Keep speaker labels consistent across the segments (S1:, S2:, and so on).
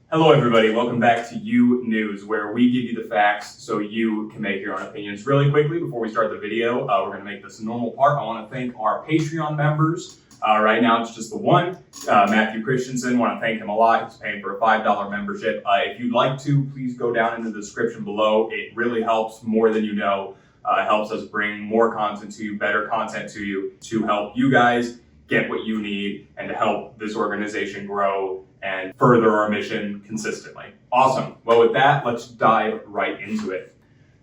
S1: Hello everybody, welcome back to U News, where we give you the facts so you can make your own opinions. Really quickly, before we start the video, we're going to make this a normal part. I want to thank our Patreon members. Right now it's just the one, Matthew Christensen. Want to thank him a lot. He's paying for a $5 membership. If you'd like to, please go down into the description below. It really helps more than you know. It helps us bring more content to you, better content to you, to help you guys get what you need and to help this organization grow and further our mission consistently. Awesome. Well, with that, let's dive right into it.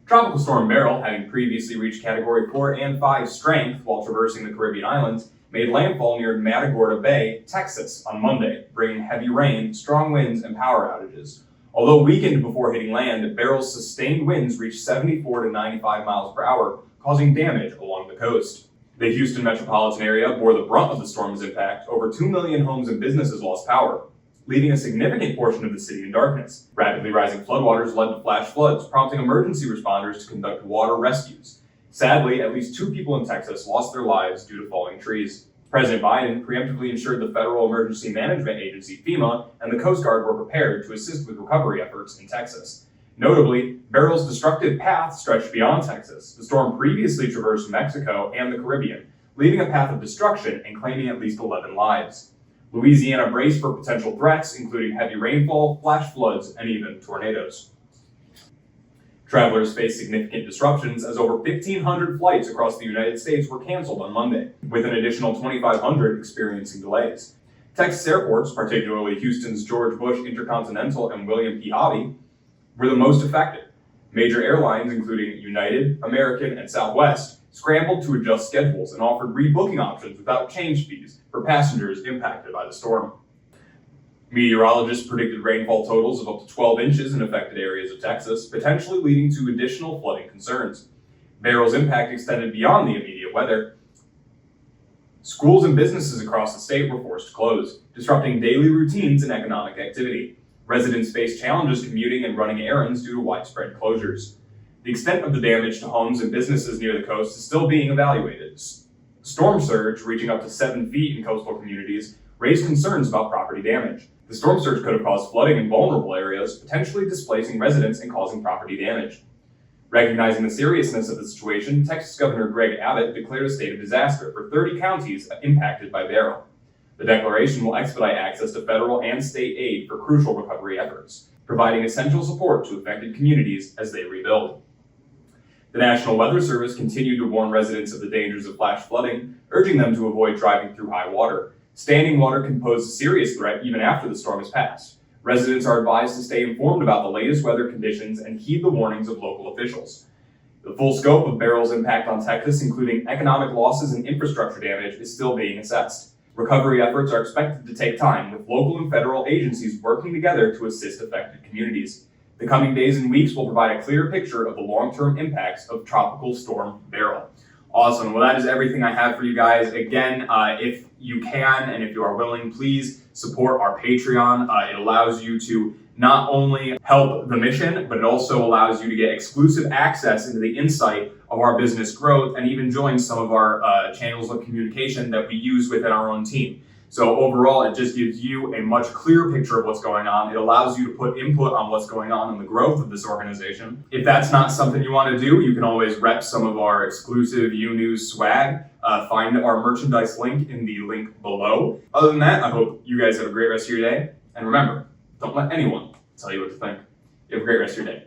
S1: Tropical Storm Beryl, having previously reached Category 4 and 5 strength while traversing the Caribbean islands, made landfall near Matagorda Bay, Texas on Monday, bringing heavy rain, strong winds, and power outages. Although weakened before hitting land, Beryl's sustained winds reached 74 to 95 miles per hour, causing damage along the coast. The Houston metropolitan area bore the brunt of the storm's impact. Over 2 million homes and businesses lost power, leaving a significant portion of the city in darkness. Rapidly rising floodwaters led to flash floods, prompting emergency responders to conduct water rescues. Sadly, at least 2 people in Texas lost their lives due to falling trees. President Biden preemptively ensured the Federal Emergency Management Agency, FEMA, and the Coast Guard were prepared to assist with recovery efforts in Texas. Notably, Beryl's destructive path stretched beyond Texas. The storm previously traversed Mexico and the Caribbean, leaving a path of destruction and claiming at least 11 lives. Louisiana braced for potential threats, including heavy rainfall, flash floods, and even tornadoes. Travelers faced significant disruptions as over 1,500 flights across the United States were canceled on Monday, with an additional 2,500 experiencing delays. Texas airports, particularly Houston's George Bush Intercontinental and William P. Hobby, were the most affected. Major airlines, including United, American, and Southwest, scrambled to adjust schedules and offered rebooking options without change fees for passengers impacted by the storm. Meteorologists predicted rainfall totals of up to 12 inches in affected areas of Texas, potentially leading to additional flooding concerns. Beryl's impact extended beyond the immediate weather. Schools and businesses across the state were forced to close, disrupting daily routines and economic activity. Residents faced challenges commuting and running errands due to widespread closures. The extent of the damage to homes and businesses near the coast is still being evaluated. Storm surge, reaching up to 7 feet in coastal communities, raised concerns about property damage. The storm surge could have caused flooding in vulnerable areas, potentially displacing residents and causing property damage. Recognizing the seriousness of the situation, Texas Governor Greg Abbott declared a state of disaster for 30 counties impacted by Beryl. The declaration will expedite access to federal and state aid for crucial recovery efforts, providing essential support to affected communities as they rebuild. The National Weather Service continued to warn residents of the dangers of flash flooding, urging them to avoid driving through high water. Standing water can pose a serious threat even after the storm has passed. Residents are advised to stay informed about the latest weather conditions and heed the warnings of local officials. The full scope of Beryl's impact on Texas, including economic losses and infrastructure damage, is still being assessed. Recovery efforts are expected to take time, with local and federal agencies working together to assist affected communities. The coming days and weeks will provide a clear picture of the long-term impacts of Tropical Storm Beryl. Awesome. Well, that is everything I have for you guys. Again, if you can and if you are willing, please support our Patreon. It allows you to not only help the mission, but it also allows you to get exclusive access into the insight of our business growth and even join some of our channels of communication that we use within our own team. So overall, it just gives you a much clearer picture of what's going on. It allows you to put input on what's going on in the growth of this organization. If that's not something you want to do, you can always rep some of our exclusive U News swag. Find our merchandise link in the link below. Other than that, I hope you guys have a great rest of your day. And remember, don't let anyone tell you what to think. You have a great rest of your day.